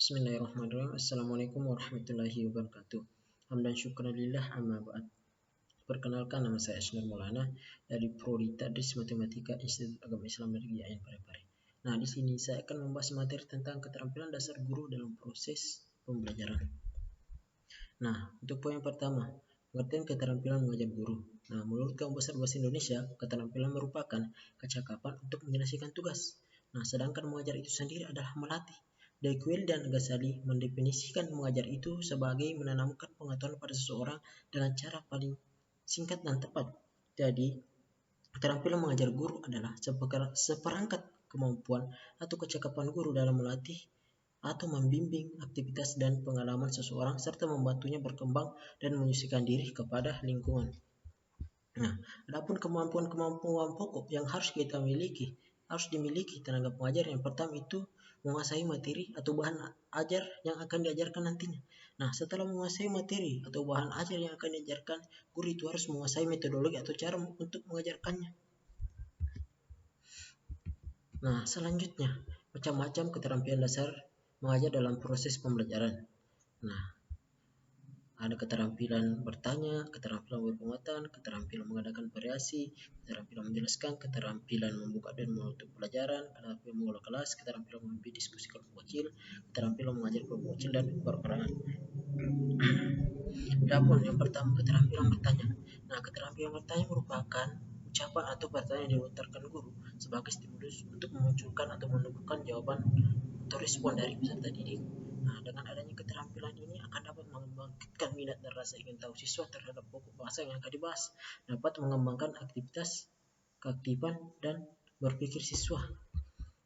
Bismillahirrahmanirrahim. Assalamualaikum warahmatullahi wabarakatuh. Hamdan syukurillah amma ba'd. Perkenalkan, nama saya Asnur Maulana dari Prodi Tadris Matematika Institut Agama Islam Negeri Ain Parepare. Nah, di sini saya akan membahas materi tentang keterampilan dasar guru dalam proses pembelajaran. Nah, untuk poin pertama, pengertian keterampilan mengajar guru. Nah, menurut Kamus Besar Bahasa Indonesia, keterampilan merupakan kecakapan untuk menyelesaikan tugas. Nah, sedangkan mengajar itu sendiri adalah melatih. Daiquiri dan Ghazali mendefinisikan mengajar itu sebagai menanamkan pengetahuan pada seseorang dengan cara paling singkat dan tepat. Jadi, keterampilan mengajar guru adalah seperangkat kemampuan atau kecakapan guru dalam melatih atau membimbing aktivitas dan pengalaman seseorang serta membantunya berkembang dan menyesuaikan diri kepada lingkungan. Nah, adapun kemampuan pokok yang harus dimiliki tenaga pengajar. Yang pertama itu menguasai materi atau bahan ajar yang akan diajarkan nantinya. Nah, setelah menguasai materi atau bahan ajar yang akan diajarkan, guru itu harus menguasai metodologi atau cara untuk mengajarkannya. Nah, selanjutnya, macam-macam keterampilan dasar mengajar dalam proses pembelajaran. Nah, ada keterampilan bertanya, keterampilan berpenguatan, keterampilan mengadakan variasi, keterampilan menjelaskan, keterampilan membuka dan menutup pelajaran, keterampilan mengelola kelas, keterampilan memimpin diskusi kelompok kecil, keterampilan mengajar kelompok kecil dan berperan. Adapun yang pertama, keterampilan bertanya. Nah, keterampilan bertanya merupakan ucapan atau pertanyaan yang dilontarkan guru sebagai stimulus untuk memunculkan atau menumbuhkan jawaban atau respon dari peserta didik. Nah, dengan adanya keterampilan ini akan dapat membangkitkan minat dan rasa ingin tahu siswa terhadap pokok bahasa yang akan dibahas, dapat mengembangkan keaktifan dan berpikir siswa.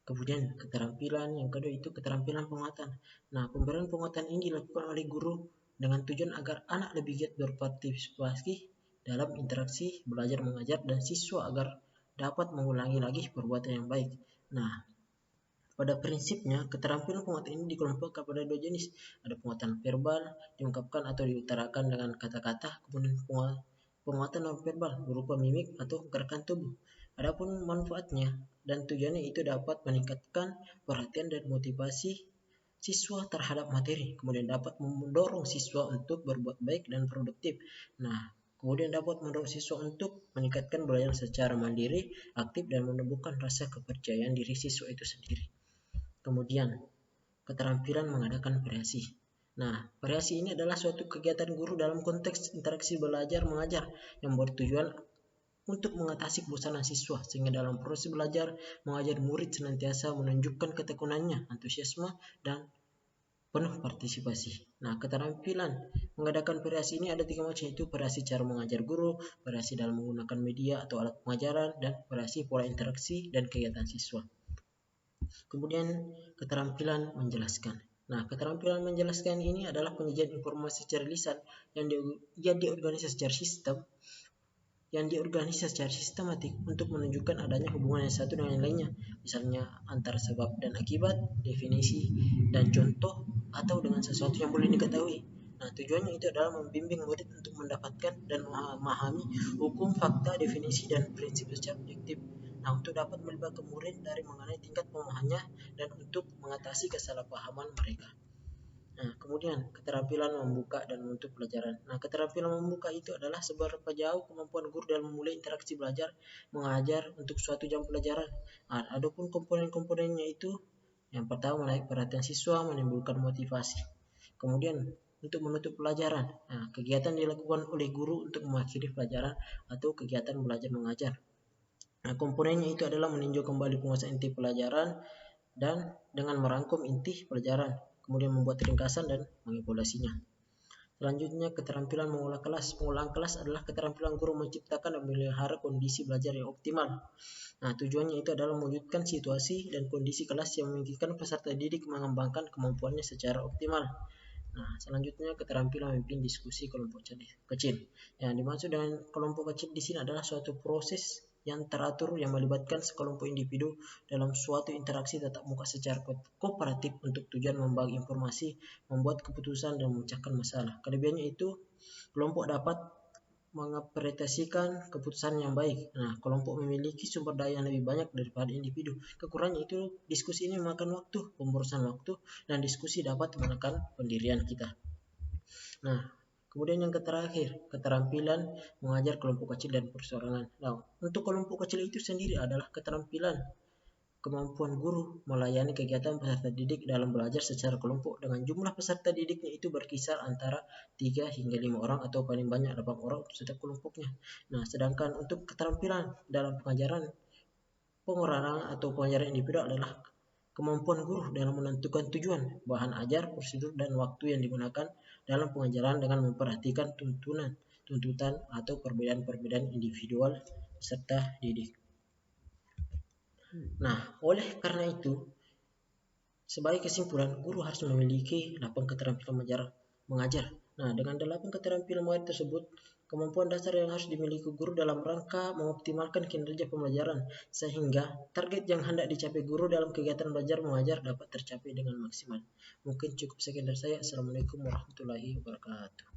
Kemudian keterampilan yang kedua itu keterampilan penguatan. Nah, pemberian penguatan ini dilakukan oleh guru dengan tujuan agar anak lebih giat berpartisipasi dalam interaksi belajar mengajar dan siswa agar dapat mengulangi lagi perbuatan yang baik. Nah, pada prinsipnya, keterampilan penguatan ini dikelompokkan pada dua jenis. Ada penguatan verbal, diungkapkan atau diutarakan dengan kata-kata, kemudian penguatan non-verbal berupa mimik atau gerakan tubuh. Adapun manfaatnya dan tujuannya itu dapat meningkatkan perhatian dan motivasi siswa terhadap materi, kemudian dapat mendorong siswa untuk berbuat baik dan produktif. Nah, kemudian dapat mendorong siswa untuk meningkatkan belajar secara mandiri, aktif, dan menumbuhkan rasa kepercayaan diri siswa itu sendiri. Kemudian, keterampilan mengadakan variasi. Nah, variasi ini adalah suatu kegiatan guru dalam konteks interaksi belajar mengajar yang bertujuan untuk mengatasi kebosanan siswa, sehingga dalam proses belajar mengajar murid senantiasa menunjukkan ketekunannya, antusiasme, dan penuh partisipasi. Nah, keterampilan mengadakan variasi ini ada 3 macam, yaitu variasi cara mengajar guru, variasi dalam menggunakan media atau alat pengajaran, dan variasi pola interaksi dan kegiatan siswa. Kemudian keterampilan menjelaskan. Nah, keterampilan menjelaskan ini adalah penyajian informasi secara lisan yang diorganisasi secara sistematik untuk menunjukkan adanya hubungan yang satu dengan yang lainnya, misalnya antara sebab dan akibat, definisi dan contoh, atau dengan sesuatu yang boleh diketahui. Nah, tujuannya itu adalah membimbing murid untuk mendapatkan dan memahami hukum, fakta, definisi, dan prinsip secara objektif. Nah, untuk dapat melibatkan murid dari mengenai tingkat pemahamannya dan untuk mengatasi kesalahpahaman mereka. Nah, kemudian keterampilan membuka dan menutup pelajaran. Nah, keterampilan membuka itu adalah seberapa jauh kemampuan guru dalam memulai interaksi belajar mengajar untuk suatu jam pelajaran. Nah, adapun komponen-komponennya itu yang pertama menarik perhatian siswa, menimbulkan motivasi. Kemudian untuk menutup pelajaran. Nah, kegiatan dilakukan oleh guru untuk mengakhiri pelajaran atau kegiatan belajar mengajar. Nah, komponennya itu adalah meninjau kembali penguasaan inti pelajaran dan dengan merangkum inti pelajaran, kemudian membuat ringkasan dan mengevaluasinya. Selanjutnya, keterampilan mengolah kelas. Pengolahan kelas adalah keterampilan guru menciptakan dan memelihara kondisi belajar yang optimal. Nah, tujuannya itu adalah mewujudkan situasi dan kondisi kelas yang memungkinkan peserta didik mengembangkan kemampuannya secara optimal. Nah, selanjutnya keterampilan memimpin diskusi kelompok kecil. Yang dimaksud dengan kelompok kecil di sini adalah suatu proses yang teratur yang melibatkan sekelompok individu dalam suatu interaksi tatap muka secara kooperatif untuk tujuan membagi informasi, membuat keputusan, dan memecahkan masalah. Kelebihannya itu kelompok dapat menginterpretasikan keputusan yang baik. Nah, kelompok memiliki sumber daya yang lebih banyak daripada individu. Kekurangannya itu diskusi ini memakan waktu, pemborosan waktu, dan diskusi dapat menekan pendirian kita. Nah, kemudian yang terakhir, keterampilan mengajar kelompok kecil dan perseorangan. Nah, untuk kelompok kecil itu sendiri adalah keterampilan kemampuan guru melayani kegiatan peserta didik dalam belajar secara kelompok dengan jumlah peserta didiknya itu berkisar antara 3 hingga 5 orang atau paling banyak 8 orang untuk setiap kelompoknya. Nah, sedangkan untuk keterampilan dalam pengajaran pengurangan atau pengajaran individu adalah kemampuan guru dalam menentukan tujuan, bahan ajar, prosedur, dan waktu yang digunakan dalam pengajaran dengan memperhatikan tuntutan atau perbedaan-perbedaan individual peserta didik. Nah, oleh karena itu, sebagai kesimpulan, guru harus memiliki 8 keterampilan mengajar. Nah, dengan 8 keterampilan mengajar tersebut, kemampuan dasar yang harus dimiliki guru dalam rangka mengoptimalkan kinerja pembelajaran, sehingga target yang hendak dicapai guru dalam kegiatan belajar mengajar dapat tercapai dengan maksimal. Mungkin cukup sekian dari saya. Assalamualaikum warahmatullahi wabarakatuh.